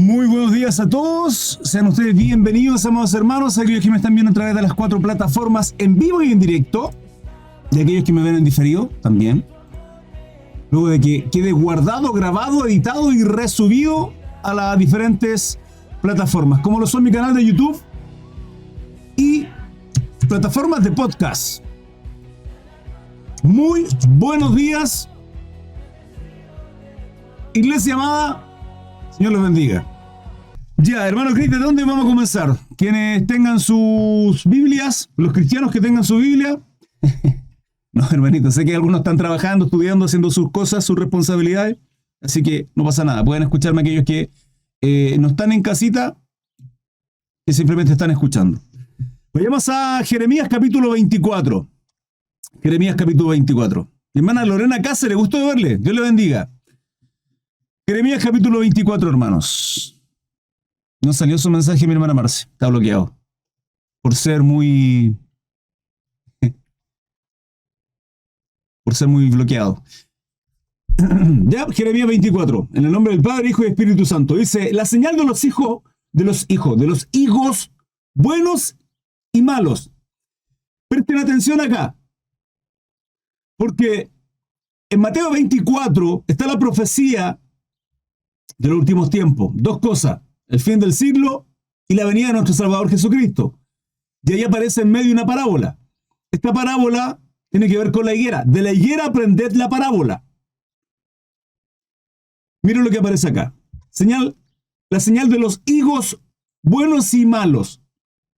Muy buenos días a todos, sean ustedes bienvenidos, amados hermanos, aquellos que me están viendo a través de las 4 plataformas en vivo y en directo, y aquellos que me ven en diferido también, luego de que quede guardado, grabado, editado y resubido a las diferentes plataformas, como lo son mi canal de YouTube y plataformas de podcast. Muy buenos días, iglesia amada. Señor los bendiga. Ya, hermano Cris, ¿de dónde vamos a comenzar? Quienes tengan sus Biblias, los cristianos que tengan su Biblia. No, hermanito, sé que algunos están trabajando, estudiando, haciendo sus cosas, sus responsabilidades. Así que no pasa nada. Pueden escucharme aquellos que no están en casita, que simplemente están escuchando. Vayamos a Jeremías capítulo 24. Jeremías capítulo 24. Mi hermana Lorena Cáceres, gusto de verle. Dios le bendiga. Jeremías capítulo 24, hermanos. No salió su mensaje, mi hermana Marce. Está bloqueado. Por ser muy bloqueado. Ya, Jeremías 24. En el nombre del Padre, Hijo y Espíritu Santo. Dice, la señal de los higos buenos y malos. Presten atención acá. Porque en Mateo 24 está la profecía de los últimos tiempos. Dos cosas: el fin del siglo y la venida de nuestro Salvador Jesucristo. Y ahí aparece en medio una parábola. Esta parábola tiene que ver con la higuera. De la higuera aprended la parábola. Miren lo que aparece acá. La señal de los higos buenos y malos.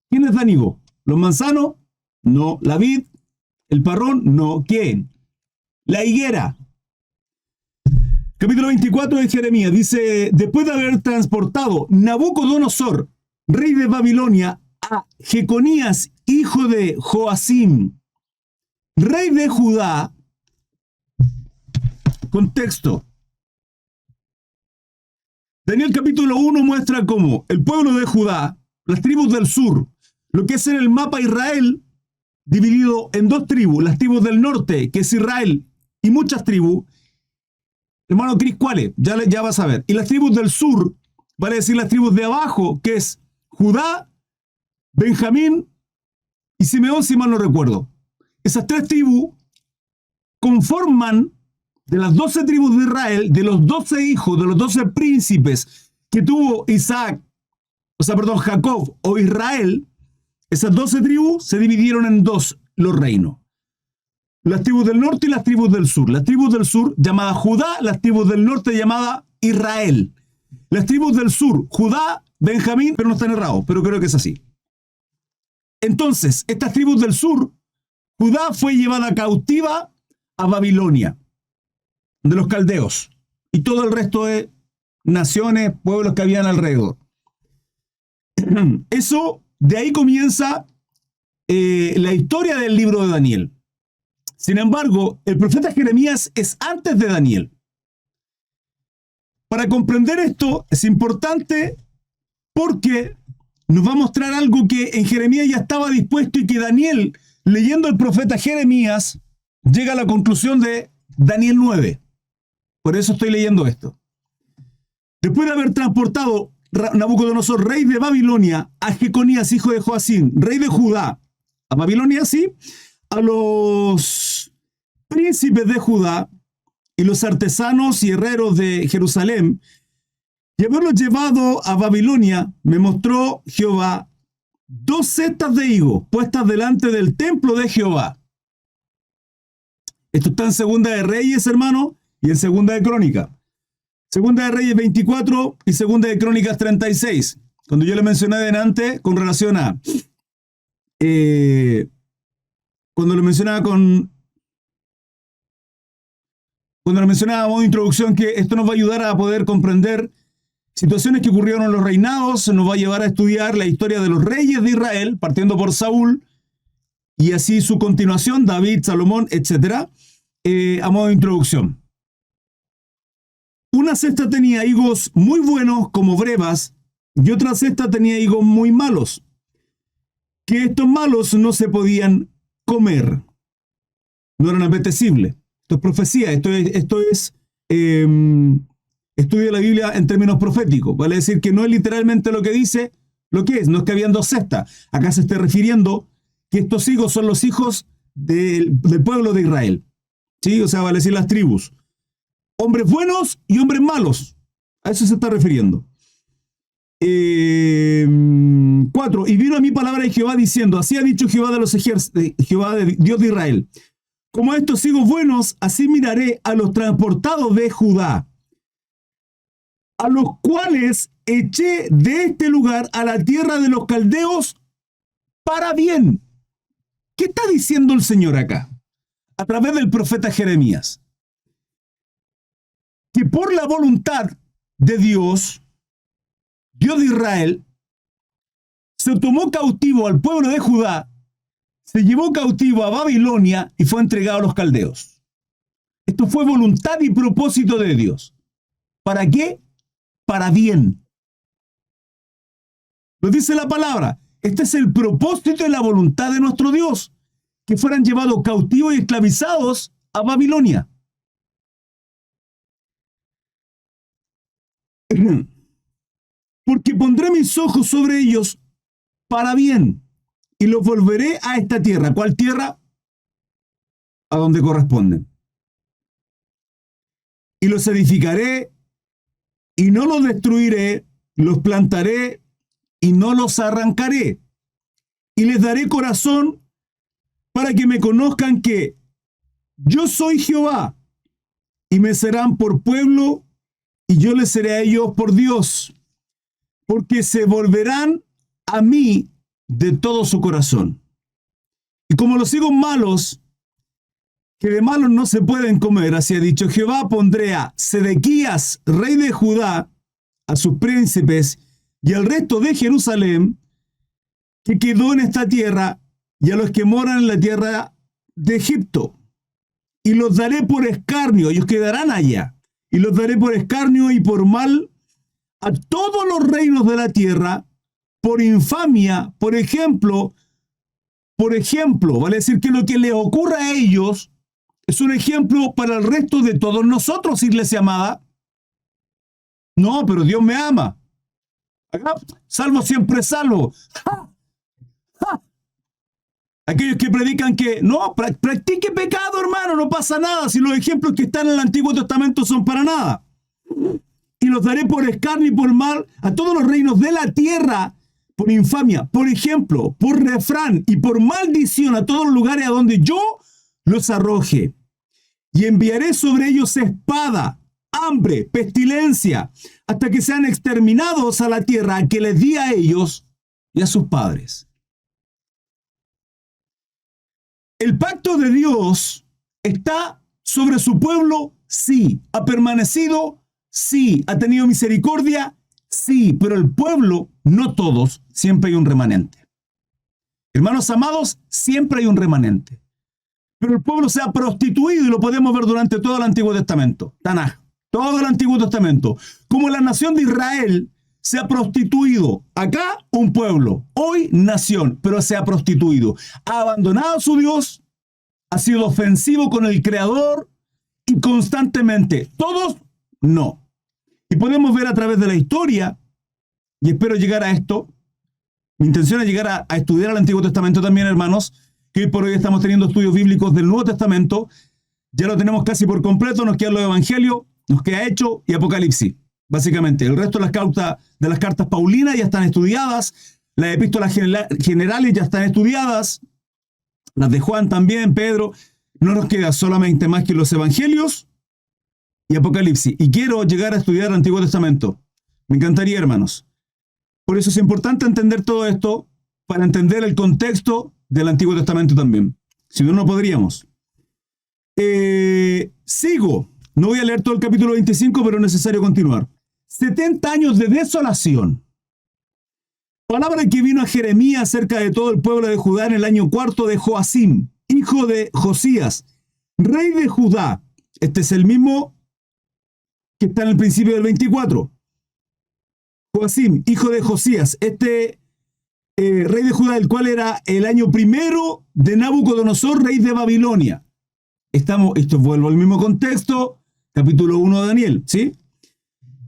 ¿Quiénes dan higo? ¿Los manzanos? No. ¿La vid? ¿El parrón? No. ¿Quién? La higuera. Capítulo 24 de Jeremías dice, después de haber transportado Nabucodonosor, rey de Babilonia, a Jeconías, hijo de Joacim, rey de Judá. Contexto. Daniel capítulo 1 muestra cómo el pueblo de Judá, las tribus del sur, lo que es en el mapa Israel, dividido en dos tribus, las tribus del norte, que es Israel, y muchas tribus. Hermano Cris, ¿cuáles? Ya vas a ver. Y las tribus del sur, vale decir las tribus de abajo, que es Judá, Benjamín y Simeón, si mal no recuerdo. Esas tres tribus conforman de las 12 tribus de Israel, de los 12 hijos, de los 12 príncipes que tuvo Jacob o Israel. Esas 12 tribus se dividieron en dos los reinos. Las tribus del norte y las tribus del sur. Las tribus del sur llamada Judá, las tribus del norte llamada Israel. Las tribus del sur, Judá, Benjamín, pero no están errados, pero creo que es así. Entonces, estas tribus del sur, Judá fue llevada cautiva a Babilonia, de los caldeos, y todo el resto de naciones, pueblos que habían alrededor. De ahí comienza la historia del libro de Daniel. Sin embargo, el profeta Jeremías es antes de Daniel. Para comprender esto es importante porque nos va a mostrar algo que en Jeremías ya estaba dispuesto y que Daniel, leyendo al profeta Jeremías, llega a la conclusión de Daniel 9. Por eso estoy leyendo esto. Después de haber transportado Nabucodonosor, rey de Babilonia, a Jeconías, hijo de Joacim, rey de Judá, a Babilonia, sí, a los príncipes de Judá y los artesanos y herreros de Jerusalén, y haberlos llevado a Babilonia, me mostró Jehová 2 setas de higo puestas delante del templo de Jehová. Esto está en Segunda de Reyes, hermano, y en Segunda de Crónicas. Segunda de Reyes 24 y Segunda de Crónicas 36. Cuando yo le mencioné adelante con relación a Cuando lo mencionaba a modo de introducción, que esto nos va a ayudar a poder comprender situaciones que ocurrieron en los reinados, nos va a llevar a estudiar la historia de los reyes de Israel, partiendo por Saúl, y así su continuación, David, Salomón, etc., a modo de introducción. Una cesta tenía higos muy buenos como brevas, y otra cesta tenía higos muy malos, que estos malos no se podían comer, no eran apetecibles. Esto es profecía, esto es estudia la Biblia en términos proféticos. Vale decir que no es literalmente lo que dice, lo que es. No es que habían dos sectas. Acá se está refiriendo que estos hijos son los hijos del pueblo de Israel. ¿Sí? O sea, vale decir las tribus. Hombres buenos y hombres malos. A eso se está refiriendo. 4. Y vino a mí palabra de Jehová diciendo, así ha dicho Jehová de los ejércitos, Jehová de Dios de Israel. Como a estos hijos buenos, así miraré a los transportados de Judá, a los cuales eché de este lugar a la tierra de los caldeos para bien. ¿Qué está diciendo el Señor acá? A través del profeta Jeremías. Que por la voluntad de Dios, Dios de Israel, se tomó cautivo al pueblo de Judá, se llevó cautivo a Babilonia y fue entregado a los caldeos. Esto fue voluntad y propósito de Dios. ¿Para qué? Para bien. Lo dice la palabra. Este es el propósito y la voluntad de nuestro Dios, que fueran llevados cautivos y esclavizados a Babilonia. Porque pondré mis ojos sobre ellos para bien y los volveré a esta tierra. ¿Cuál tierra? A donde corresponden. Y los edificaré y no los destruiré, los plantaré y no los arrancaré. Y les daré corazón para que me conozcan que yo soy Jehová, y me serán por pueblo y yo les seré a ellos por Dios, porque se volverán a mí de todo su corazón. Y como los higos malos, que de malos no se pueden comer, así ha dicho Jehová, pondré a Sedequías, rey de Judá, a sus príncipes y al resto de Jerusalén, que quedó en esta tierra, y a los que moran en la tierra de Egipto. Y los daré por escarnio, ellos quedarán allá. Y los daré por escarnio y por mal a todos los reinos de la tierra, por infamia, por ejemplo, vale decir que lo que les ocurra a ellos es un ejemplo para el resto de todos nosotros, iglesia amada. No, pero Dios me ama. Acá, salvo siempre salvo. ¡Ja! ¡Ja! Aquellos que predican que no, practique pecado, hermano, no pasa nada, si los ejemplos que están en el Antiguo Testamento son para nada. Y los daré por escarnio y por mal a todos los reinos de la tierra, por infamia, por ejemplo, por refrán y por maldición a todos los lugares a donde yo los arroje. Y enviaré sobre ellos espada, hambre, pestilencia, hasta que sean exterminados a la tierra que les di a ellos y a sus padres. El pacto de Dios está sobre su pueblo, sí. ¿Ha permanecido? Sí. ¿Ha tenido misericordia? Sí. Pero el pueblo, no todos, siempre hay un remanente. Hermanos amados, siempre hay un remanente. Pero el pueblo se ha prostituido y lo podemos ver durante todo el Antiguo Testamento. Tanaj, todo el Antiguo Testamento. Como la nación de Israel se ha prostituido. Acá un pueblo, hoy nación, pero se ha prostituido. Ha abandonado a su Dios, ha sido ofensivo con el Creador y constantemente. Todos, no. Y podemos ver a través de la historia, y espero llegar a esto, mi intención es llegar a estudiar el Antiguo Testamento también, hermanos, que hoy por hoy estamos teniendo estudios bíblicos del Nuevo Testamento. Ya lo tenemos casi por completo, nos quedan los Evangelios, nos queda Hechos y Apocalipsis. Básicamente, el resto de las cartas paulinas ya están estudiadas, las epístolas generales ya están estudiadas, las de Juan también, Pedro. No nos queda solamente más que los Evangelios y Apocalipsis. Y quiero llegar a estudiar el Antiguo Testamento. Me encantaría, hermanos. Por eso es importante entender todo esto, para entender el contexto del Antiguo Testamento también. Si no, no podríamos. Sigo. No voy a leer todo el capítulo 25, pero es necesario continuar. 70 años de desolación. Palabra que vino a Jeremías acerca de todo el pueblo de Judá en el año 4 de Joacim, hijo de Josías, rey de Judá. Este es el mismo que está en el principio del 24. Joacim, hijo de Josías, rey de Judá, el cual era el año primero de Nabucodonosor, rey de Babilonia. Esto vuelvo al mismo contexto, capítulo 1 de Daniel, ¿sí?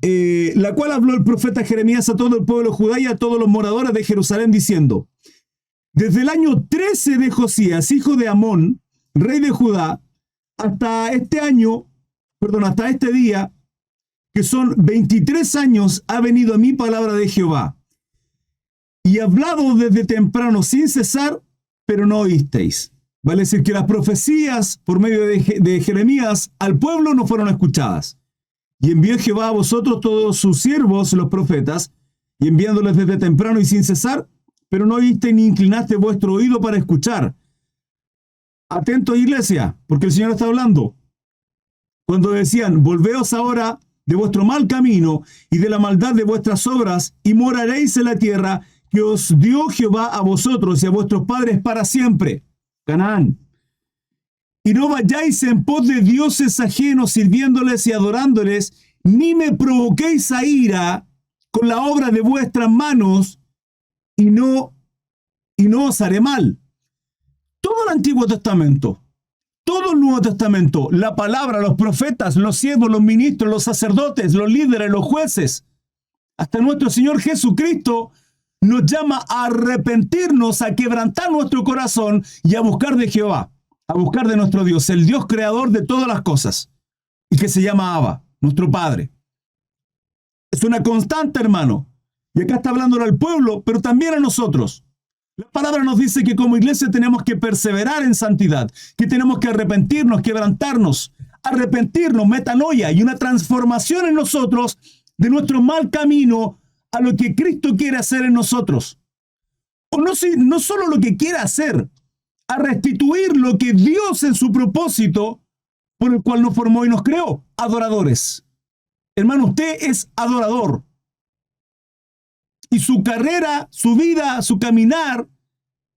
la cual habló el profeta Jeremías a todo el pueblo de Judá y a todos los moradores de Jerusalén, diciendo: desde el año 13 de Josías, hijo de Amón, rey de Judá, hasta hasta este día, que son 23 años, ha venido a mí palabra de Jehová. Y he hablado desde temprano sin cesar, pero no oísteis. Vale decir que las profecías por medio de Jeremías al pueblo no fueron escuchadas. Y envió Jehová a vosotros todos sus siervos, los profetas, y enviándoles desde temprano y sin cesar, pero no oísteis ni inclinaste vuestro oído para escuchar. Atentos, iglesia, porque el Señor está hablando. Cuando decían: volveos ahora de vuestro mal camino y de la maldad de vuestras obras, y moraréis en la tierra que os dio Jehová a vosotros y a vuestros padres para siempre, Canaán. Y no vayáis en pos de dioses ajenos, sirviéndoles y adorándoles, ni me provoquéis a ira con la obra de vuestras manos, y no os haré mal. Todo el Antiguo Testamento, todo el Nuevo Testamento, la palabra, los profetas, los siervos, los ministros, los sacerdotes, los líderes, los jueces, hasta nuestro Señor Jesucristo nos llama a arrepentirnos, a quebrantar nuestro corazón y a buscar de Jehová, a buscar de nuestro Dios, el Dios creador de todas las cosas, y que se llama Abba, nuestro Padre. Es una constante, hermano. Y acá está hablando al pueblo, pero también a nosotros. La palabra nos dice que como iglesia tenemos que perseverar en santidad, que tenemos que arrepentirnos, quebrantarnos, metanoia, y una transformación en nosotros de nuestro mal camino a lo que Cristo quiere hacer en nosotros. O no solo lo que quiere hacer, a restituir lo que Dios en su propósito por el cual nos formó y nos creó, adoradores. Hermano, usted es adorador. Y su carrera, su vida, su caminar,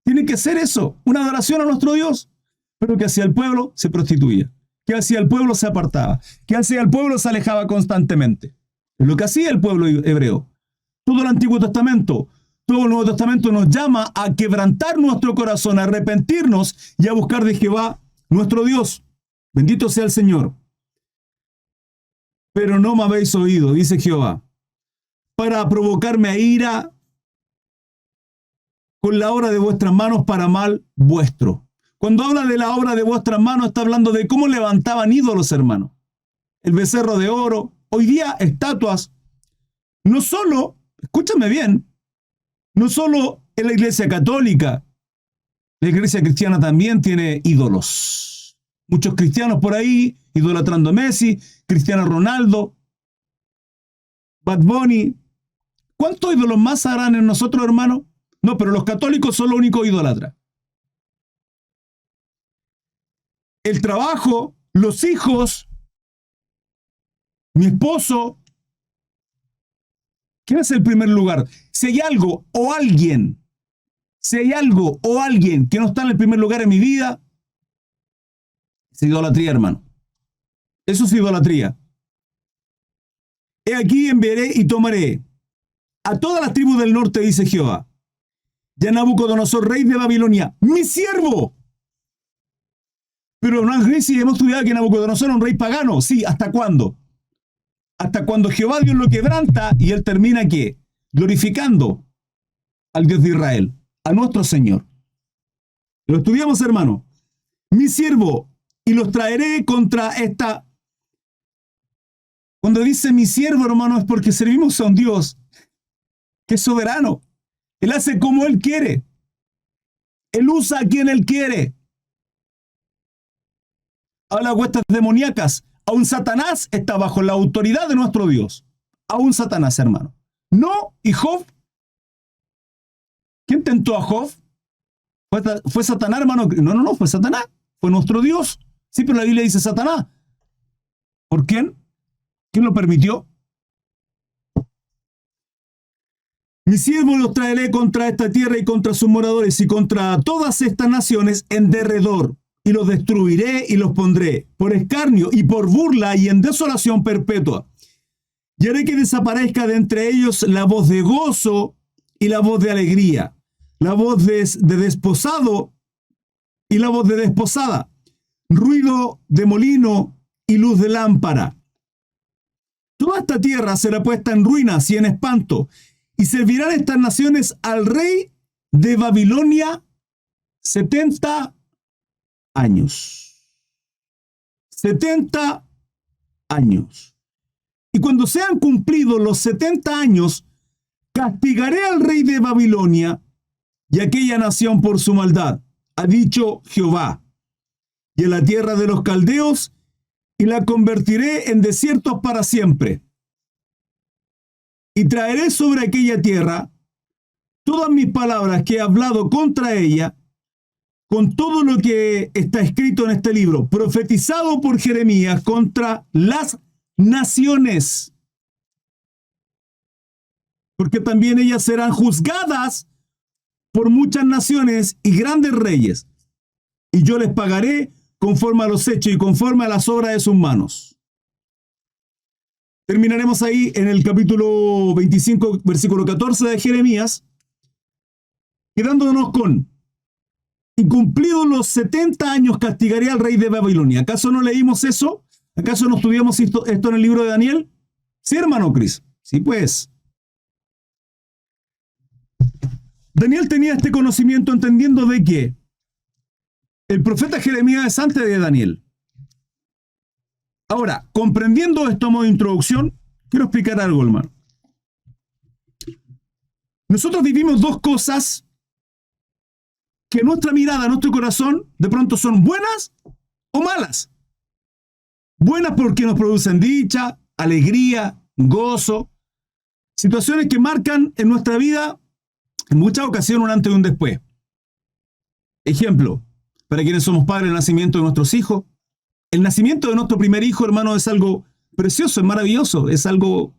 tiene que ser eso, una adoración a nuestro Dios. Pero que hacia el pueblo se prostituía, que hacia el pueblo se apartaba, que hacia el pueblo se alejaba constantemente. Es lo que hacía el pueblo hebreo. Todo el Antiguo Testamento, todo el Nuevo Testamento nos llama a quebrantar nuestro corazón, a arrepentirnos y a buscar de Jehová, nuestro Dios. Bendito sea el Señor. Pero no me habéis oído, dice Jehová, para provocarme a ira con la obra de vuestras manos para mal vuestro. Cuando habla de la obra de vuestras manos, está hablando de cómo levantaban ídolos, hermano. El becerro de oro, hoy día estatuas. No solo, escúchame bien, no solo en la iglesia católica, la iglesia cristiana también tiene ídolos. Muchos cristianos por ahí idolatrando a Messi, Cristiano Ronaldo, Bad Bunny. ¿Cuántos ídolos más harán en nosotros, hermano? No, pero los católicos son los únicos idólatras. El trabajo, los hijos, mi esposo. ¿Quién es el primer lugar? Si hay algo o alguien que no está en el primer lugar en mi vida, es idolatría, hermano. Eso es idolatría. He aquí enviaré y tomaré a todas las tribus del norte, dice Jehová, y a Nabucodonosor, rey de Babilonia, mi siervo. Pero no, si hemos estudiado que Nabucodonosor era un rey pagano. Sí, ¿hasta cuándo? Hasta cuando Jehová Dios lo quebranta y él termina, ¿qué? Glorificando al Dios de Israel, a nuestro Señor. Lo estudiamos, hermano. Mi siervo, y los traeré contra esta. Cuando dice mi siervo, hermano, es porque servimos a un Dios que es soberano. Él hace como Él quiere. Él usa a quien Él quiere. Habla de huestes demoníacas. Aún Satanás está bajo la autoridad de nuestro Dios. Aún Satanás, hermano. No, y Job. ¿Quién tentó a Job? ¿Fue Satanás, hermano? No, fue Satanás. Fue nuestro Dios. Sí, pero la Biblia dice Satanás. ¿Por quién? ¿Quién lo permitió? Mi siervo los traeré contra esta tierra y contra sus moradores y contra todas estas naciones en derredor. Y los destruiré y los pondré por escarnio y por burla y en desolación perpetua. Y haré que desaparezca de entre ellos la voz de gozo y la voz de alegría, la voz de desposado y la voz de desposada, ruido de molino y luz de lámpara. Toda esta tierra será puesta en ruinas y en espanto, y servirán estas naciones al rey de Babilonia 70 años. 70 años. Y cuando sean cumplidos los 70 años, castigaré al rey de Babilonia y aquella nación por su maldad, ha dicho Jehová, y en la tierra de los caldeos, y la convertiré en desiertos para siempre. Y traeré sobre aquella tierra todas mis palabras que he hablado contra ella, con todo lo que está escrito en este libro, profetizado por Jeremías contra las naciones. Porque también ellas serán juzgadas por muchas naciones y grandes reyes. Y yo les pagaré conforme a los hechos y conforme a las obras de sus manos. Terminaremos ahí en el capítulo 25, versículo 14 de Jeremías, quedándonos con: y cumplidos los 70 años castigaré al rey de Babilonia. ¿Acaso no leímos eso? ¿Acaso no estudiamos esto en el libro de Daniel? Sí, hermano Cris. Sí, pues. Daniel tenía este conocimiento entendiendo de que el profeta Jeremías es antes de Daniel. Ahora, comprendiendo esto a modo de introducción, quiero explicar algo, hermano. Nosotros vivimos dos cosas que nuestra mirada, nuestro corazón, de pronto son buenas o malas. Buenas porque nos producen dicha, alegría, gozo, situaciones que marcan en nuestra vida en muchas ocasiones un antes y un después. Ejemplo, para quienes somos padres, el nacimiento de nuestros hijos. El nacimiento de nuestro primer hijo, hermano, es algo precioso, es maravilloso, es algo...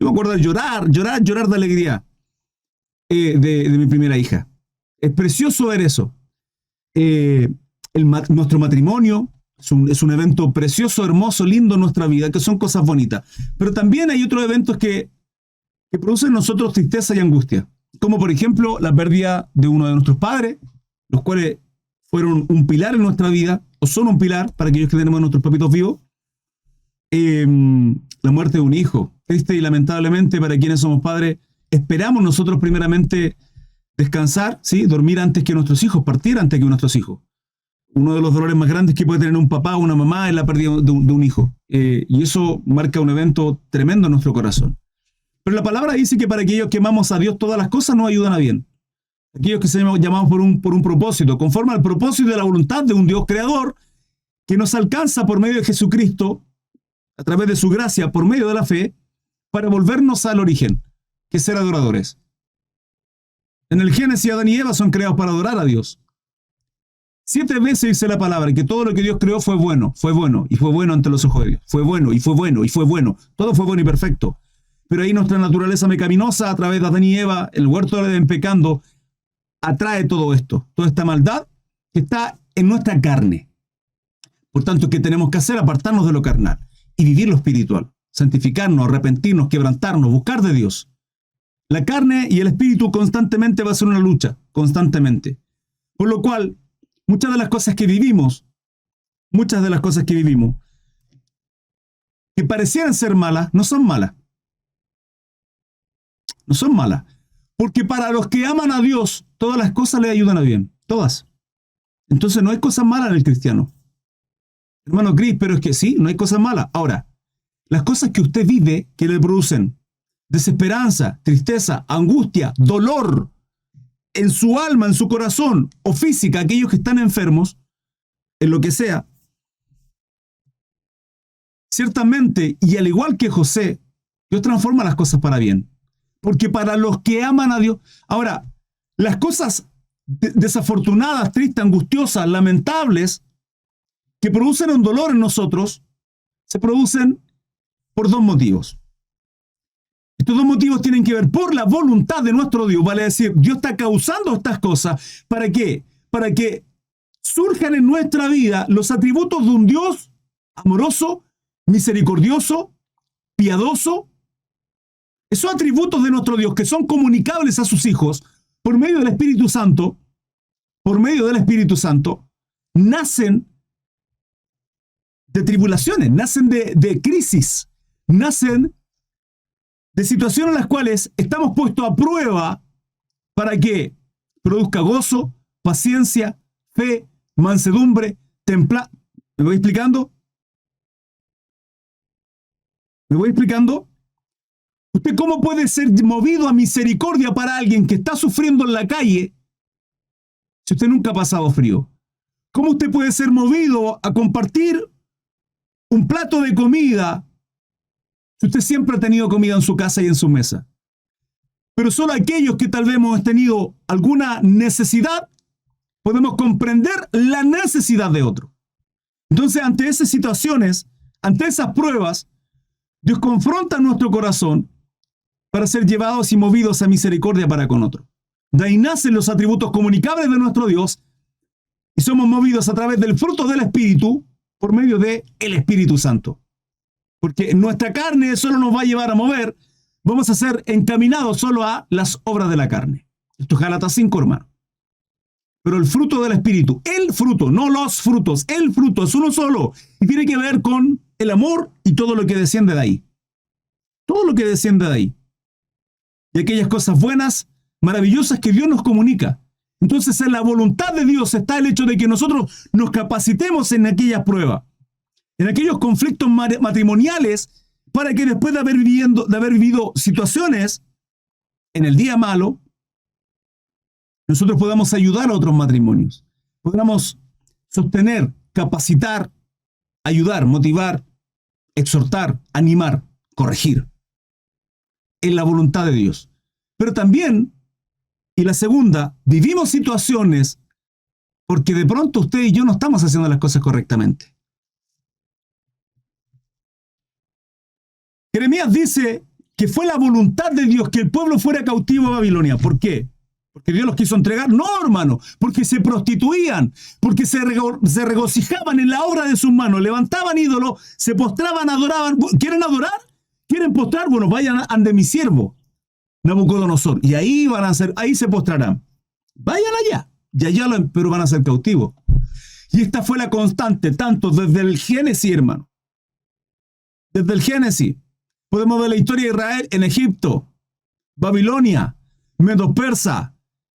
Yo me acuerdo de llorar de alegría de mi primera hija. Es precioso ver eso. Nuestro matrimonio es un evento precioso, hermoso, lindo en nuestra vida, que son cosas bonitas. Pero también hay otros eventos que producen en nosotros tristeza y angustia. Como por ejemplo la pérdida de uno de nuestros padres, los cuales fueron un pilar en nuestra vida, o son un pilar para aquellos que tenemos nuestros papitos vivos. La muerte de un hijo, triste y lamentablemente para quienes somos padres, esperamos nosotros primeramente descansar, ¿sí? Dormir antes que nuestros hijos, partir antes que nuestros hijos. Uno de los dolores más grandes que puede tener un papá o una mamá es la pérdida de un hijo. Y eso marca un evento tremendo en nuestro corazón. Pero la palabra dice que para aquellos que amamos a Dios todas las cosas nos ayudan a bien. Aquellos que se llamamos por un propósito, conforme al propósito de la voluntad de un Dios creador que nos alcanza por medio de Jesucristo, a través de su gracia, por medio de la fe, para volvernos al origen, que es ser adoradores. En el Génesis, Adán y Eva son creados para adorar a Dios. 7 veces dice la palabra que todo lo que Dios creó fue bueno, y fue bueno ante los ojos de Dios. Fue bueno, y fue bueno, y fue bueno. Todo fue bueno y perfecto. Pero ahí nuestra naturaleza pecaminosa, a través de Adán y Eva, el huerto del Edén pecando, atrae todo esto, toda esta maldad que está en nuestra carne. Por tanto, ¿qué tenemos que hacer? Apartarnos de lo carnal y vivir lo espiritual. Santificarnos, arrepentirnos, quebrantarnos, buscar de Dios. La carne y el espíritu constantemente va a ser una lucha, constantemente. Por lo cual, muchas de las cosas que vivimos, que parecieran ser malas, no son malas. No son malas. Porque para los que aman a Dios, todas las cosas le ayudan a bien. Todas. Entonces no hay cosas malas en el cristiano. Hermano Cris, pero es que sí, no hay cosas malas. Ahora, las cosas que usted vive, que le producen desesperanza, tristeza, angustia, dolor, en su alma, en su corazón, o física, aquellos que están enfermos, en lo que sea, ciertamente, y al igual que José, Dios transforma las cosas para bien. Porque para los que aman a Dios... Ahora, las cosas desafortunadas, tristes, angustiosas, lamentables, que producen un dolor en nosotros, se producen por 2 motivos. Estos 2 motivos tienen que ver por la voluntad de nuestro Dios, vale decir, Dios está causando estas cosas. ¿Para qué? Para que surjan en nuestra vida los atributos de un Dios amoroso, misericordioso, piadoso. Esos atributos de nuestro Dios que son comunicables a sus hijos por medio del Espíritu Santo, nacen de tribulaciones, nacen de crisis, nacen de situaciones en las cuales estamos puestos a prueba para que produzca gozo, paciencia, fe, mansedumbre, templanza. ¿Me voy explicando? ¿Me voy explicando? ¿Usted cómo puede ser movido a misericordia para alguien que está sufriendo en la calle si usted nunca ha pasado frío? ¿Cómo usted puede ser movido a compartir un plato de comida si usted siempre ha tenido comida en su casa y en su mesa? Pero solo aquellos que tal vez hemos tenido alguna necesidad podemos comprender la necesidad de otro. Entonces, ante esas situaciones, ante esas pruebas, Dios confronta nuestro corazón para ser llevados y movidos a misericordia para con otro. De ahí nacen los atributos comunicables de nuestro Dios y somos movidos a través del fruto del Espíritu por medio del Espíritu Santo. Porque nuestra carne solo nos va a llevar a mover, vamos a ser encaminados solo a las obras de la carne. Esto es Gálatas 5, hermano. Pero el fruto del Espíritu, el fruto, no los frutos, el fruto es uno solo y tiene que ver con el amor y todo lo que desciende de ahí. Todo lo que desciende de ahí. Y aquellas cosas buenas, maravillosas que Dios nos comunica. Entonces, en la voluntad de Dios está el hecho de que nosotros nos capacitemos en aquellas pruebas, en aquellos conflictos matrimoniales, para que después de haber vivido situaciones en el día malo, nosotros podamos ayudar a otros matrimonios. Podamos sostener, capacitar, ayudar, motivar, exhortar, animar, corregir. En la voluntad de Dios. Pero también, y la segunda, vivimos situaciones porque de pronto usted y yo no estamos haciendo las cosas correctamente. Jeremías dice que fue la voluntad de Dios que el pueblo fuera cautivo a Babilonia. ¿Por qué? ¿Porque Dios los quiso entregar? No, hermano, porque se prostituían, porque se regocijaban en la obra de sus manos, levantaban ídolos, se postraban, adoraban. ¿Quieren adorar? ¿Quieren postrar? Bueno, vayan ante mi siervo, Nabucodonosor, y ahí ahí se postrarán. Vayan allá, pero van a ser cautivos. Y esta fue la constante, tanto desde el Génesis, hermano. Desde el Génesis. Podemos ver la historia de Israel en Egipto, Babilonia, Medo-Persa,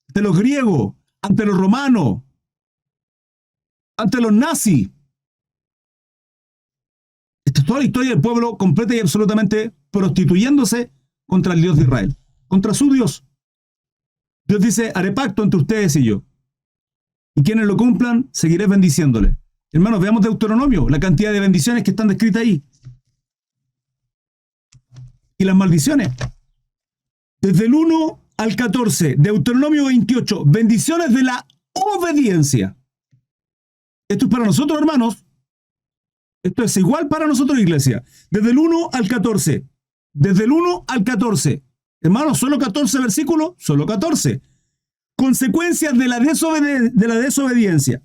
ante los griegos, ante los romanos, ante los nazis. Esta es toda la historia del pueblo completa y absolutamente prostituyéndose contra el Dios de Israel, contra su Dios. Dios dice, haré pacto entre ustedes y yo. Y quienes lo cumplan, seguiré bendiciéndole. Hermanos, veamos Deuteronomio, la cantidad de bendiciones que están descritas ahí. Y las maldiciones. Desde el 1 al 14, Deuteronomio 28, bendiciones de la obediencia. Esto es para nosotros, hermanos. Esto es igual para nosotros, iglesia. Desde el 1 al 14. Desde el 1 al 14. Hermanos, solo 14 versículos, solo 14. Consecuencias de la desobediencia.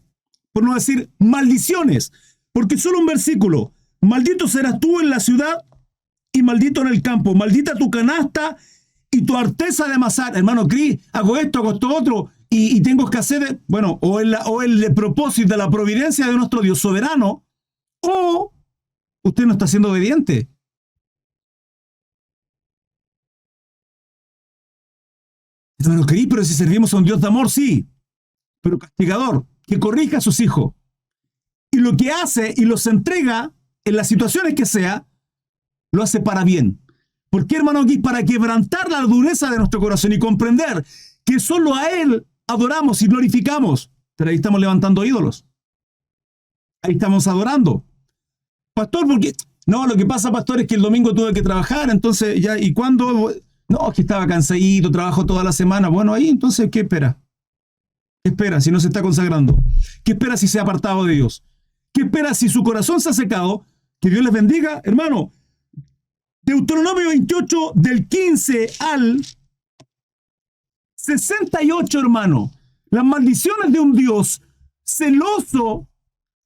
Por no decir maldiciones. Porque solo un versículo. Maldito serás tú en la ciudad y maldito en el campo. Maldita tu canasta y tu arteza de amasar. Hermano Cris, hago esto otro. Y tengo escasez de... Bueno, o el propósito de la providencia de nuestro Dios soberano. O usted no está siendo obediente. Hermano querido, pero si servimos a un Dios de amor, sí, pero castigador, que corrija a sus hijos. Y lo que hace y los entrega en las situaciones que sea, lo hace para bien. ¿Por qué, hermano aquí? Para quebrantar la dureza de nuestro corazón y comprender que solo a Él adoramos y glorificamos. Pero ahí estamos levantando ídolos. Ahí estamos adorando. Pastor, ¿por qué? No, lo que pasa, pastor, es que el domingo tuve que trabajar, entonces ya, ¿y cuándo? No, es que estaba cansadito, trabajo toda la semana. Bueno, ahí entonces, ¿qué espera? ¿Qué espera si no se está consagrando? ¿Qué espera si se ha apartado de Dios? ¿Qué espera si su corazón se ha secado? Que Dios les bendiga, hermano. Deuteronomio 28, del 15 al 68, hermano. Las maldiciones de un Dios celoso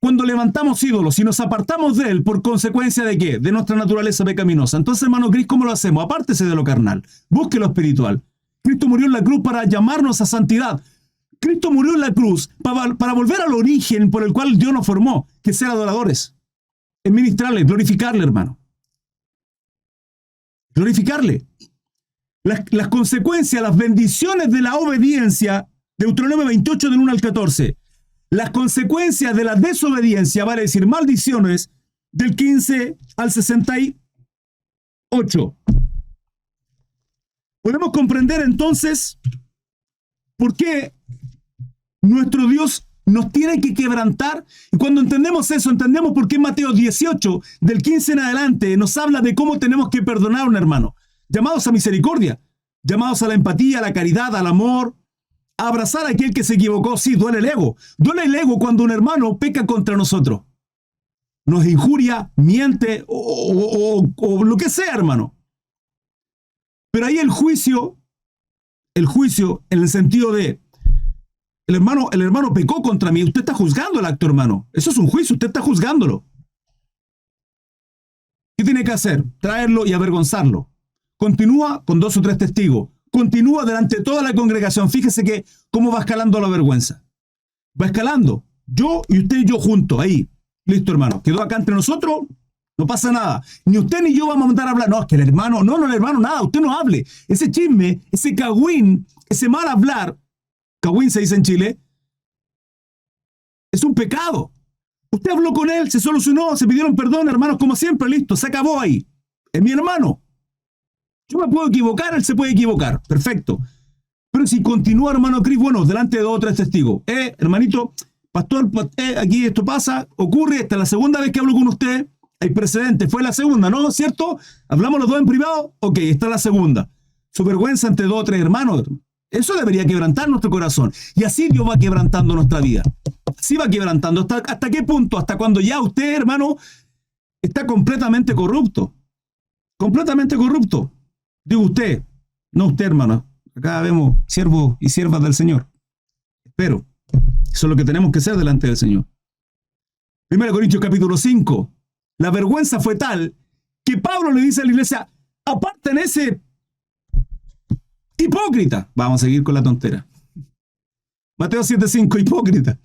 cuando levantamos ídolos y nos apartamos de Él por consecuencia de ¿qué? De nuestra naturaleza pecaminosa. Entonces, hermano Cristo, ¿cómo lo hacemos? Apártese de lo carnal. Busque lo espiritual. Cristo murió en la cruz para llamarnos a santidad. Cristo murió en la cruz para volver al origen por el cual Dios nos formó, que ser adoradores. Es ministrarle, glorificarle, hermano. glorificarle. Las consecuencias, las bendiciones de la obediencia, Deuteronomio 28 del 1 al 14. Las consecuencias de la desobediencia, vale decir maldiciones, del 15 al 68. Podemos comprender entonces por qué nuestro Dios nos tiene que quebrantar. Y cuando entendemos eso, entendemos por qué Mateo 18, del 15 en adelante, nos habla de cómo tenemos que perdonar a un hermano. Llamados a misericordia, llamados a la empatía, a la caridad, al amor, a abrazar a aquel que se equivocó. Sí, duele el ego. Duele el ego cuando un hermano peca contra nosotros. Nos injuria, miente o lo que sea, hermano. Pero ahí el juicio en el sentido de el hermano pecó contra mí. Usted está juzgando el acto, hermano. Eso es un juicio, usted está juzgándolo. ¿Qué tiene que hacer? Traerlo y avergonzarlo. Continúa con 2 o 3 testigos. Continúa delante de toda la congregación. Fíjese que cómo va escalando la vergüenza. Va escalando. Yo y usted y yo juntos, ahí. Listo, hermano. Quedó acá entre nosotros, no pasa nada. Ni usted ni yo vamos a mandar a hablar. No, es que el hermano, el hermano, nada. Usted no hable. Ese chisme, ese cagüín, ese mal hablar, cagüín se dice en Chile, es un pecado. Usted habló con él, se solucionó, se pidieron perdón, hermanos, como siempre, listo, se acabó ahí. Es mi hermano. Yo me puedo equivocar, él se puede equivocar. Perfecto. Pero si continúa, hermano Cris, bueno, delante de 2 o 3 testigos. Hermanito, pastor, aquí esto pasa, ocurre, esta es la segunda vez que hablo con usted. Hay precedente, fue la segunda, ¿no? ¿Cierto? Hablamos los dos en privado. Ok, esta es la segunda. Su vergüenza ante 2 o 3 hermanos. Eso debería quebrantar nuestro corazón. Y así Dios va quebrantando nuestra vida. Así va quebrantando. ¿Hasta qué punto? Hasta cuando ya usted, hermano, está completamente corrupto. Completamente corrupto. Digo usted, no usted, hermano. Acá vemos siervos y siervas del Señor. Pero eso es lo que tenemos que ser delante del Señor. 1 Corintios capítulo 5. La vergüenza fue tal que Pablo le dice a la iglesia, aparten ese hipócrita. Vamos a seguir con la tontera. Mateo 7:5, hipócrita.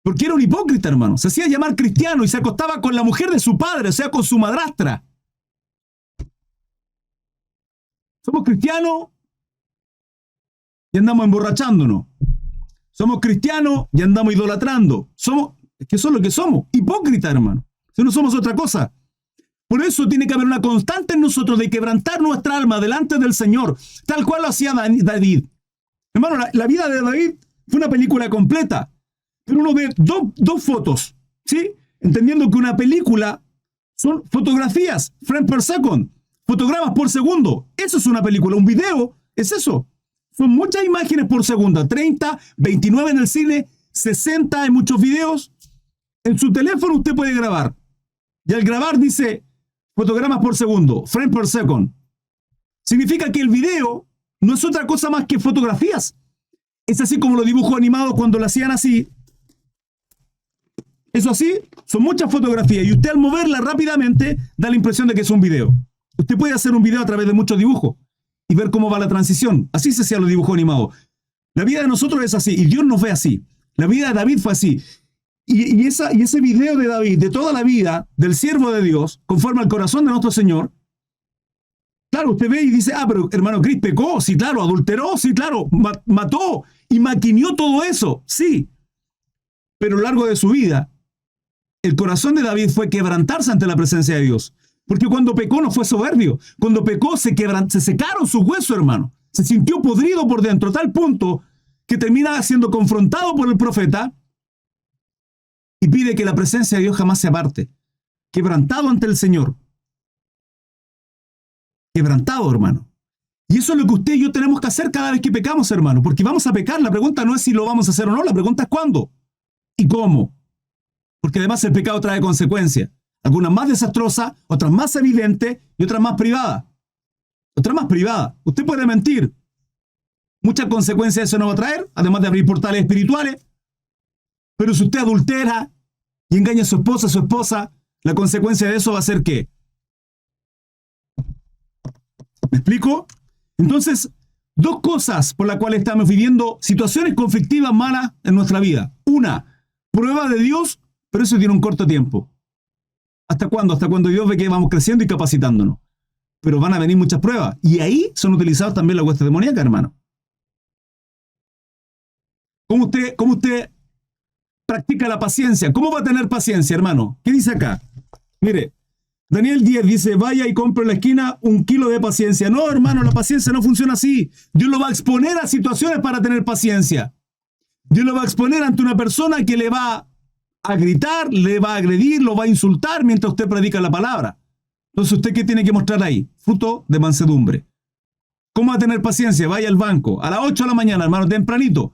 Porque era un hipócrita, hermano. Se hacía llamar cristiano y se acostaba con la mujer de su padre, o sea, con su madrastra. Somos cristianos y andamos emborrachándonos. Somos cristianos y andamos idolatrando. Es que eso es lo que somos. Hipócrita, hermano. Si no somos otra cosa. Por eso tiene que haber una constante en nosotros de quebrantar nuestra alma delante del Señor, tal cual lo hacía David. Hermano, la vida de David fue una película completa, pero uno ve dos fotos, ¿sí? Entendiendo que una película son fotografías, frame per second, fotogramas por segundo. Eso es una película. Un video es eso. Son muchas imágenes por segundo. 30, 29 en el cine, 60 en muchos videos. En su teléfono usted puede grabar. Y al grabar dice fotogramas por segundo, frame per second. Significa que el video no es otra cosa más que fotografías. Es así como los dibujos animados cuando lo hacían así. Eso así, son muchas fotografías. Y usted al moverla rápidamente da la impresión de que es un video. Usted puede hacer un video a través de muchos dibujos y ver cómo va la transición. Así se hacían los dibujos animados. La vida de nosotros es así y Dios nos ve así. La vida de David fue así. Y ese video de David, de toda la vida del siervo de Dios, conforme al corazón de nuestro Señor, claro, usted ve y dice, pero hermano Cris pecó, sí, claro, adulteró, sí, claro, mató y maquineó todo eso, sí. Pero a lo largo de su vida, el corazón de David fue quebrantarse ante la presencia de Dios. Porque cuando pecó no fue soberbio. Cuando pecó se secaron sus huesos, hermano. Se sintió podrido por dentro, a tal punto que termina siendo confrontado por el profeta y pide que la presencia de Dios jamás se aparte. Quebrantado ante el Señor. Quebrantado, hermano. Y eso es lo que usted y yo tenemos que hacer cada vez que pecamos, hermano. Porque vamos a pecar. La pregunta no es si lo vamos a hacer o no. La pregunta es cuándo y cómo. Porque además el pecado trae consecuencias. Algunas más desastrosas, otras más evidentes y otras más privadas. Otras más privadas. Usted puede mentir. Muchas consecuencias eso no va a traer, además de abrir portales espirituales. Pero si usted adultera y engaña a su esposa, la consecuencia de eso va a ser ¿qué? ¿Me explico? Entonces, 2 cosas por las cuales estamos viviendo situaciones conflictivas malas en nuestra vida. Una, prueba de Dios, pero eso tiene un corto tiempo. ¿Hasta cuándo? Hasta cuando Dios ve que vamos creciendo y capacitándonos. pero van a venir muchas pruebas. Y ahí son utilizados también las huestes demoníacas, hermano. ¿Cómo usted practica la paciencia? ¿Cómo va a tener paciencia, hermano? ¿Qué dice acá? Mire, Daniel 10 dice, vaya y compre en la esquina 1 kilo de paciencia. No, hermano, la paciencia no funciona así. Dios lo va a exponer a situaciones para tener paciencia. Dios lo va a exponer ante una persona que le va a gritar, le va a agredir, lo va a insultar mientras usted predica la palabra. Entonces, ¿usted qué tiene que mostrar ahí? Fruto de mansedumbre. ¿Cómo va a tener paciencia? Vaya al banco. A las 8 de la mañana, hermano, tempranito.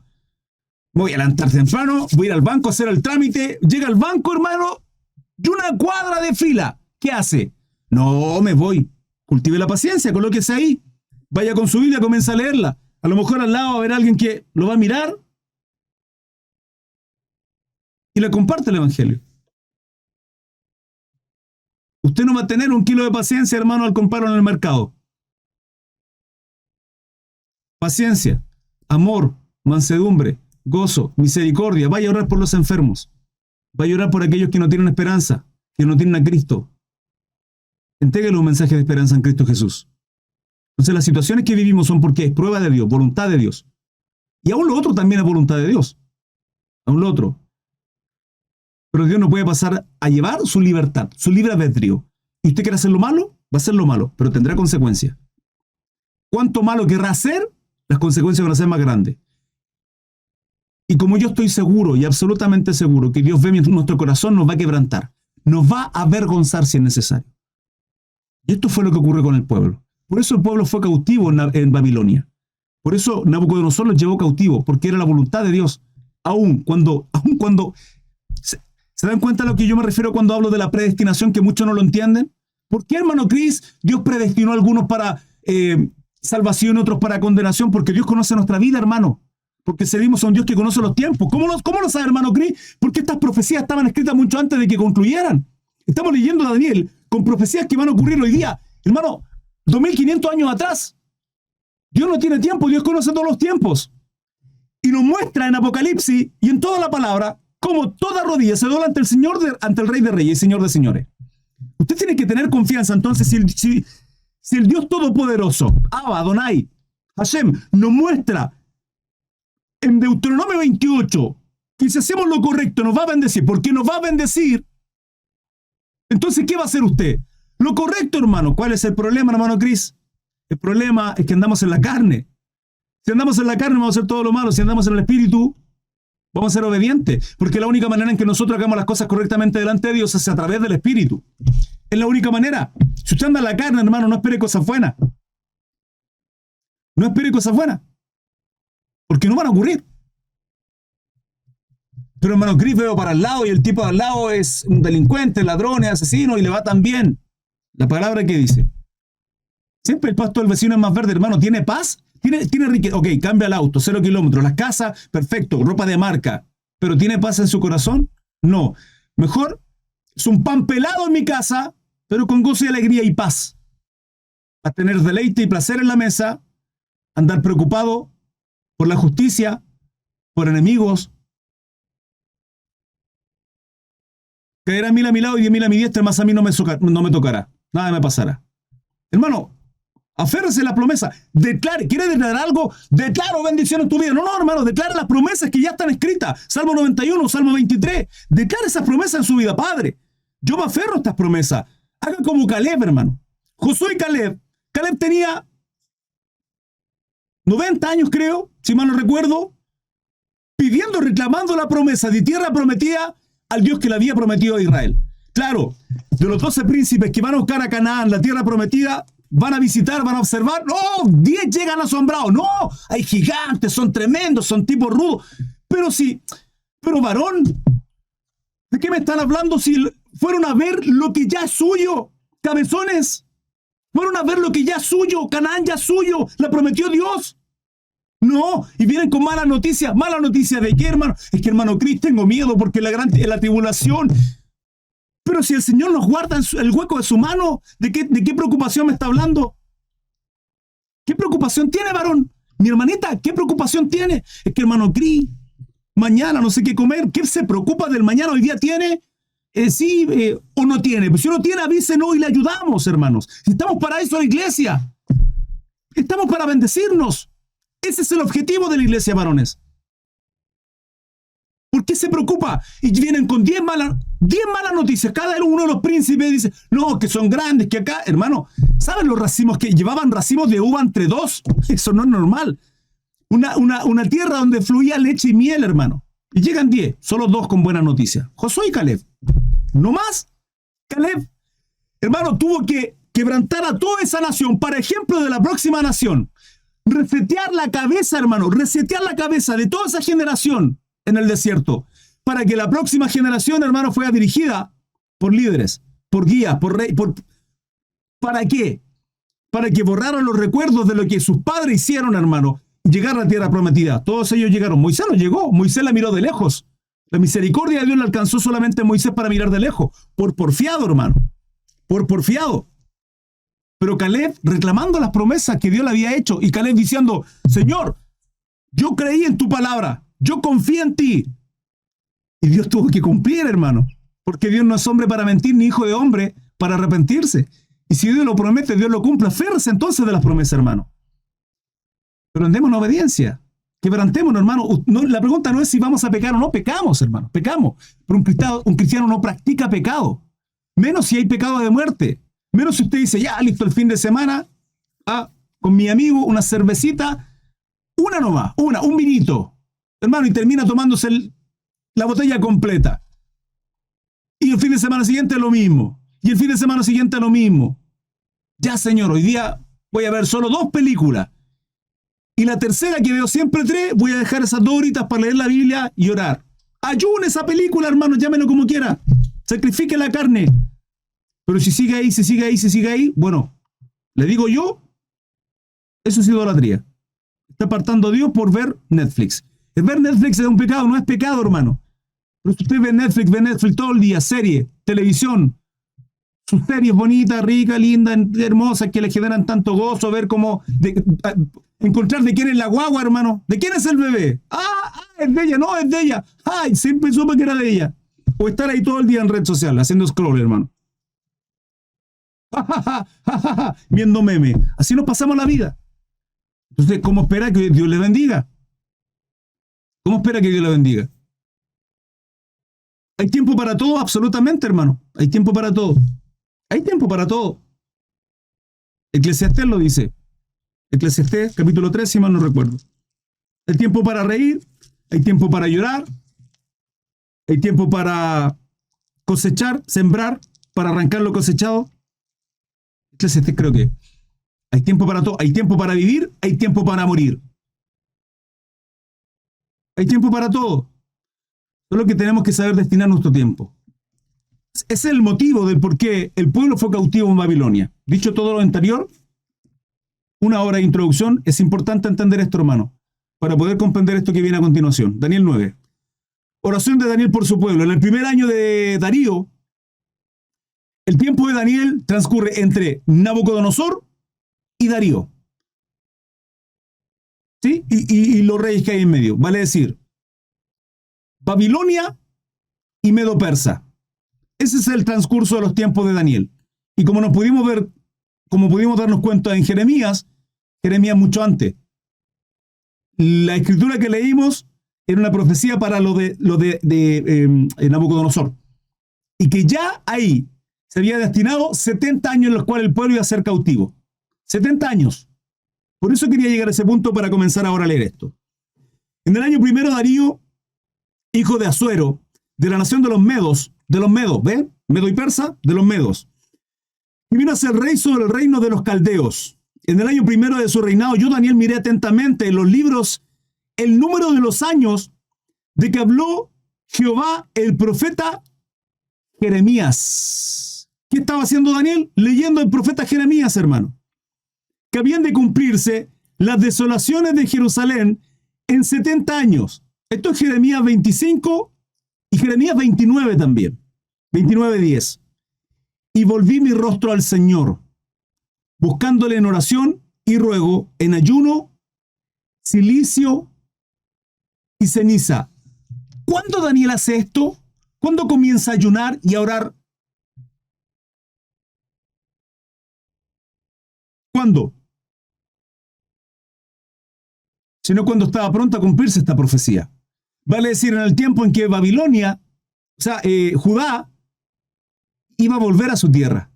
Voy a levantar temprano, voy a ir al banco a hacer el trámite. Llega al banco, hermano, y una cuadra de fila. ¿Qué hace? No, me voy. Cultive la paciencia, colóquese ahí. Vaya con su Biblia, comienza a leerla. A lo mejor al lado va a haber alguien que lo va a mirar y le comparte el evangelio. Usted no va a tener 1 kilo de paciencia, hermano, al comprarlo en el mercado. Paciencia, amor, mansedumbre, gozo, misericordia. Vaya a orar por los enfermos. Vaya a orar por aquellos que no tienen esperanza, que no tienen a Cristo. Entréguele un mensaje de esperanza en Cristo Jesús. Entonces las situaciones que vivimos son porque es prueba de Dios, voluntad de Dios. Y aún lo otro también es voluntad de Dios. Aún lo otro. Pero Dios no puede pasar a llevar su libertad, su libre albedrío. Y usted quiere hacer lo malo, va a hacer lo malo, pero tendrá consecuencias. Cuanto malo querrá hacer, las consecuencias van a ser más grandes. Y como yo estoy seguro y absolutamente seguro que Dios ve nuestro corazón, nos va a quebrantar. Nos va a avergonzar si es necesario. Y esto fue lo que ocurrió con el pueblo. Por eso el pueblo fue cautivo en Babilonia. Por eso Nabucodonosor los llevó cautivo, porque era la voluntad de Dios. Aun cuando ¿se dan cuenta a lo que yo me refiero cuando hablo de la predestinación, que muchos no lo entienden? ¿Por qué, hermano Cris, Dios predestinó a algunos para salvación y otros para condenación? Porque Dios conoce nuestra vida, hermano. Porque servimos a un Dios que conoce los tiempos. ¿Cómo lo sabe, hermano Cris? Porque estas profecías estaban escritas mucho antes de que concluyeran. Estamos leyendo a Daniel con profecías que van a ocurrir hoy día. Hermano, 2500 años atrás. Dios no tiene tiempo, Dios conoce todos los tiempos. Y nos muestra en Apocalipsis y en toda la palabra cómo toda rodilla se dobla ante el Señor, ante el Rey de Reyes y Señor de Señores. Usted tiene que tener confianza entonces si el Dios Todopoderoso, Abba, Adonai, Hashem, nos muestra en Deuteronomio 28 que si hacemos lo correcto nos va a bendecir, porque nos va a bendecir. Entonces, ¿qué va a hacer usted? Lo correcto, hermano. ¿Cuál es el problema, hermano Cris? El problema es que andamos en la carne. Si andamos en la carne vamos a hacer todo lo malo. Si andamos en el espíritu, vamos a ser obedientes. Porque la única manera en que nosotros hagamos las cosas correctamente delante de Dios es a través del espíritu. Es la única manera. Si usted anda en la carne, hermano, no espere cosas buenas. No espere cosas buenas. Porque no van a ocurrir. Pero, hermano Cris, veo para el lado y el tipo de al lado es un delincuente, ladrón, asesino y le va tan bien. La palabra que dice. Siempre el pasto del vecino es más verde, hermano. ¿Tiene paz? ¿Tiene riqueza? Ok, cambia el auto, 0 kilómetros. Las casas, perfecto, ropa de marca. ¿Pero tiene paz en su corazón? No. Mejor es un pan pelado en mi casa, pero con gozo y alegría y paz. A tener deleite y placer en la mesa, andar preocupado por la justicia, por enemigos. Caerá 1000 a mi lado y 10.000 a mi diestra, más a mí no me tocará. Nada me pasará. Hermano, aférrese a la promesa. Declare, ¿quiere declarar algo? Declaro bendición en tu vida. No, hermano, declara las promesas que ya están escritas. Salmo 91, Salmo 23. Declare esas promesas en su vida, Padre. Yo me aferro a estas promesas. Haga como Caleb, hermano. Josué y Caleb. Caleb tenía 90 años, creo, si mal no recuerdo, pidiendo, reclamando la promesa de tierra prometida al Dios que le había prometido a Israel. Claro, de los 12 príncipes que van a buscar a Canaán, la tierra prometida, van a visitar, van a observar. ¡No! 10 llegan asombrados. ¡No! Hay gigantes, son tremendos, son tipos rudos. Pero varón, ¿de qué me están hablando si fueron a ver lo que ya es suyo? Cabezones, fueron a ver lo que ya es suyo. Canaán ya es suyo, la prometió Dios. No, y vienen con malas noticias. ¿Malas noticias de qué, hermano? Es que, hermano Cris, tengo miedo porque la tribulación. Pero si el Señor nos guarda en el hueco de su mano, ¿de qué preocupación me está hablando? ¿Qué preocupación tiene, varón? Mi hermanita, ¿qué preocupación tiene? Es que, hermano Cris, mañana no sé qué comer. ¿Qué se preocupa del mañana? Hoy día tiene. Sí, o no tiene. Pues si no tiene, avísenos y le ayudamos, hermanos. Estamos para eso la iglesia. Estamos para bendecirnos. Ese es el objetivo de la iglesia, varones. ¿Por qué se preocupa? Y vienen con 10 malas noticias. Cada uno de los príncipes dice, no, que son grandes, que acá, hermano, ¿saben los racimos que llevaban racimos de uva entre dos? Eso no es normal. Una tierra donde fluía leche y miel, hermano. Y llegan 10, solo 2 con buenas noticias. Josué y Caleb. No más. Caleb, hermano, tuvo que quebrantar a toda esa nación para ejemplo de la próxima nación. Resetear la cabeza, hermano, resetear la cabeza de toda esa generación en el desierto, para que la próxima generación, hermano, fuera dirigida por líderes, por guías, por rey, ¿para qué? Para que borraran los recuerdos de lo que sus padres hicieron, hermano, y llegar a la tierra prometida. Todos ellos llegaron. Moisés no llegó, Moisés la miró de lejos. La misericordia de Dios le alcanzó solamente a Moisés para mirar de lejos, por porfiado, hermano, por porfiado. Pero Caleb reclamando las promesas que Dios le había hecho, y Caleb diciendo, Señor, yo creí en tu palabra, yo confío en ti. Y Dios tuvo que cumplir, hermano, porque Dios no es hombre para mentir, ni hijo de hombre para arrepentirse. Y si Dios lo promete, Dios lo cumple. Aférrese entonces de las promesas, hermano. Pero andemos en obediencia. Quebrantémonos, hermano. No, la pregunta no es si vamos a pecar o no. Pecamos, hermano. Pecamos. Pero un cristiano no practica pecado. Menos si hay pecado de muerte. Menos si usted dice, ya, listo, el fin de semana, con mi amigo, una cervecita, una nomás, un vinito. Hermano, y termina tomándose la botella completa. Y el fin de semana siguiente lo mismo. Y el fin de semana siguiente lo mismo. Ya, señor, hoy día voy a ver solo 2 películas. Y la tercera, que veo siempre 3, voy a dejar esas 2 horitas para leer la Biblia y orar. Ayune esa película, hermano, llámelo como quiera. Sacrifique la carne. Pero si sigue ahí, bueno, le digo yo, eso es idolatría. Está apartando a Dios por ver Netflix. El ver Netflix es un pecado, no es pecado, hermano. Pero si usted ve Netflix todo el día, serie, televisión, sus series bonitas, ricas, lindas, hermosas, que le generan tanto gozo, ver cómo, encontrar de quién es la guagua, hermano. ¿De quién es el bebé? Es de ella, no, es de ella. Ay, siempre supe que era de ella. O estar ahí todo el día en red social, haciendo scroll, hermano. Viendo memes. Así nos pasamos la vida. Entonces, ¿cómo espera que Dios le bendiga? ¿Cómo espera que Dios le bendiga? Hay tiempo para todo, absolutamente, hermano. Hay tiempo para todo. Hay tiempo para todo. Eclesiastés lo dice. Eclesiastés, capítulo 3, si mal no recuerdo. Hay tiempo para reír, hay tiempo para llorar, hay tiempo para cosechar, sembrar, para arrancar lo cosechado. Eclesiastés creo que hay tiempo para todo. Hay tiempo para vivir, hay tiempo para morir. Hay tiempo para todo. Solo que tenemos que saber destinar nuestro tiempo. Ese es el motivo del por qué el pueblo fue cautivo en Babilonia. Dicho todo lo anterior, una hora de introducción, es importante entender esto, hermano, para poder comprender esto que viene a continuación. Daniel 9. Oración de Daniel por su pueblo. En el primer año de Darío, el tiempo de Daniel transcurre entre Nabucodonosor y Darío. ¿Sí? Y los reyes que hay en medio. Vale decir, Babilonia y Medo-Persa. Ese es el transcurso de los tiempos de Daniel. Y como pudimos darnos cuenta en Jeremías mucho antes. La escritura que leímos era una profecía para lo de Nabucodonosor. Y que ya ahí se había destinado 70 años en los cuales el pueblo iba a ser cautivo. 70 años. Por eso quería llegar a ese punto para comenzar ahora a leer esto. En el año primero, Darío, hijo de Asuero, de la nación de los medos, ¿ven? Medo y Persa, de los medos. Y vino a ser rey sobre el reino de los caldeos. En el año primero de su reinado, yo, Daniel, miré atentamente en los libros el número de los años de que habló Jehová el profeta Jeremías. ¿Qué estaba haciendo Daniel? Leyendo el profeta Jeremías, hermano. Que habían de cumplirse las desolaciones de Jerusalén en 70 años. Esto es Jeremías 25 y Jeremías 29 también. 29:10. Y volví mi rostro al Señor, buscándole en oración y ruego, en ayuno, silicio y ceniza. ¿Cuándo Daniel hace esto? ¿Cuándo comienza a ayunar y a orar? ¿Cuándo? Sino cuando estaba pronta a cumplirse esta profecía. Vale decir, en el tiempo en que Babilonia, Judá, iba a volver a su tierra.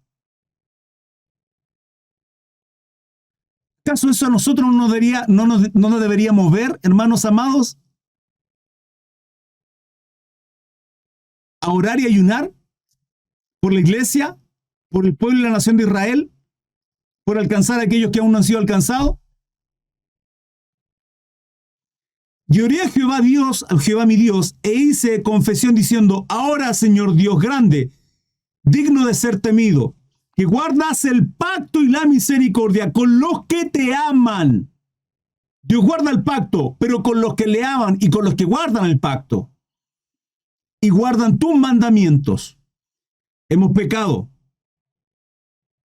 ¿Acaso eso a nosotros no nos debería mover, hermanos amados, a orar y ayunar por la iglesia, por el pueblo y la nación de Israel, por alcanzar a aquellos que aún no han sido alcanzados? Y oré a Jehová mi Dios, e hice confesión diciendo: ahora, Señor Dios grande, digno de ser temido, que guardas el pacto y la misericordia con los que te aman. Dios guarda el pacto, pero con los que le aman y con los que guardan el pacto y guardan tus mandamientos. Hemos pecado.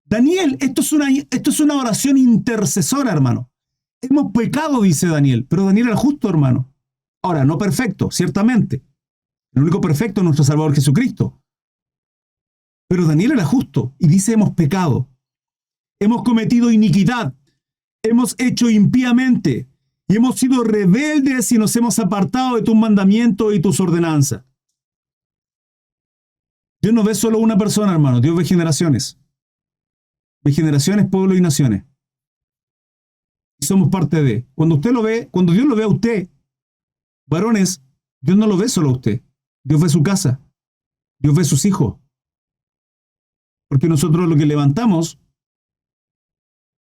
Daniel, esto es una oración intercesora, hermano. Hemos pecado, dice Daniel, pero Daniel era justo, hermano. Ahora, no perfecto, ciertamente. El único perfecto es nuestro Salvador Jesucristo. Pero Daniel era justo y dice: hemos pecado. Hemos cometido iniquidad. Hemos hecho impíamente. Y hemos sido rebeldes y nos hemos apartado de tus mandamientos y tus ordenanzas. Dios no ve solo una persona, hermano. Dios ve generaciones. Ve generaciones, pueblos y naciones. Y somos parte de. Cuando Dios lo ve a usted, varones, Dios no lo ve solo a usted. Dios ve su casa. Dios ve sus hijos. Porque nosotros lo que levantamos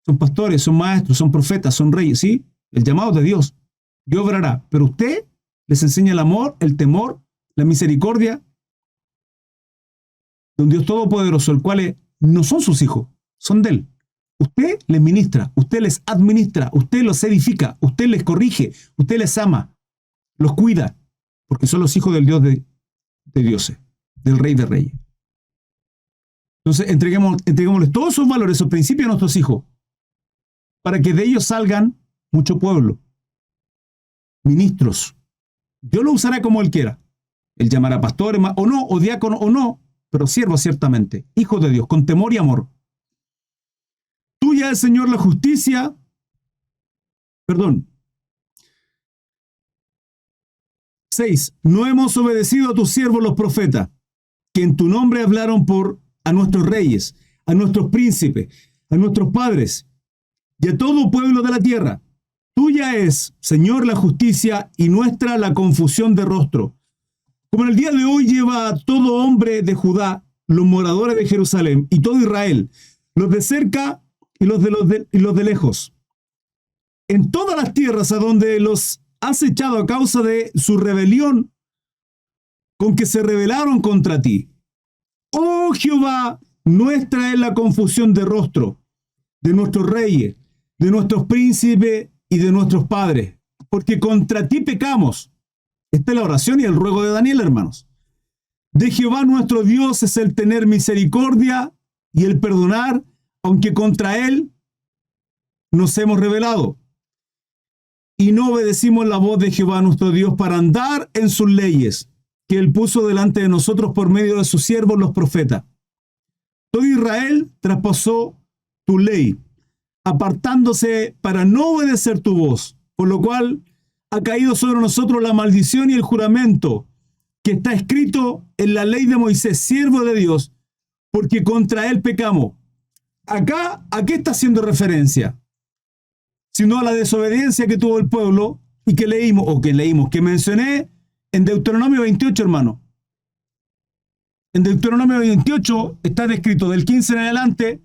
son pastores, son maestros, son profetas, son reyes, ¿sí? El llamado de Dios. Dios obrará. Pero usted les enseña el amor, el temor, la misericordia de un Dios todopoderoso, el cual no son sus hijos, son de Él. Usted les ministra, usted les administra, usted los edifica, usted les corrige, usted les ama, los cuida, porque son los hijos del Dios de dioses, del Rey de Reyes. Entonces, entreguémosles todos esos valores, esos principios a nuestros hijos, para que de ellos salgan mucho pueblo, ministros. Dios lo usará como Él quiera. Él llamará pastores o no, o diáconos o no, pero siervos ciertamente, hijos de Dios, con temor y amor. Tuya es, Señor, la justicia. 6. No hemos obedecido a tus siervos los profetas, que en tu nombre hablaron a nuestros reyes, a nuestros príncipes, a nuestros padres y a todo pueblo de la tierra. Tuya es, Señor, la justicia y nuestra la confusión de rostro. Como en el día de hoy lleva a todo hombre de Judá, los moradores de Jerusalén y todo Israel, los de cerca y los de lejos, en todas las tierras a donde los has echado a causa de su rebelión con que se rebelaron contra ti. Oh Jehová, nuestra es la confusión de rostro de nuestros reyes, de nuestros príncipes y de nuestros padres, porque contra ti pecamos. Esta es la oración y el ruego de Daniel, hermanos. De Jehová nuestro Dios es el tener misericordia y el perdonar, aunque contra Él nos hemos rebelado. Y no obedecimos la voz de Jehová nuestro Dios para andar en sus leyes, que Él puso delante de nosotros por medio de sus siervos los profetas. Todo Israel traspasó tu ley, apartándose para no obedecer tu voz, por lo cual ha caído sobre nosotros la maldición y el juramento que está escrito en la ley de Moisés, siervo de Dios, porque contra él pecamos. Acá, ¿a qué está haciendo referencia? Sino a la desobediencia que tuvo el pueblo y que mencioné en Deuteronomio 28, hermano. En Deuteronomio 28 está descrito del 15 en adelante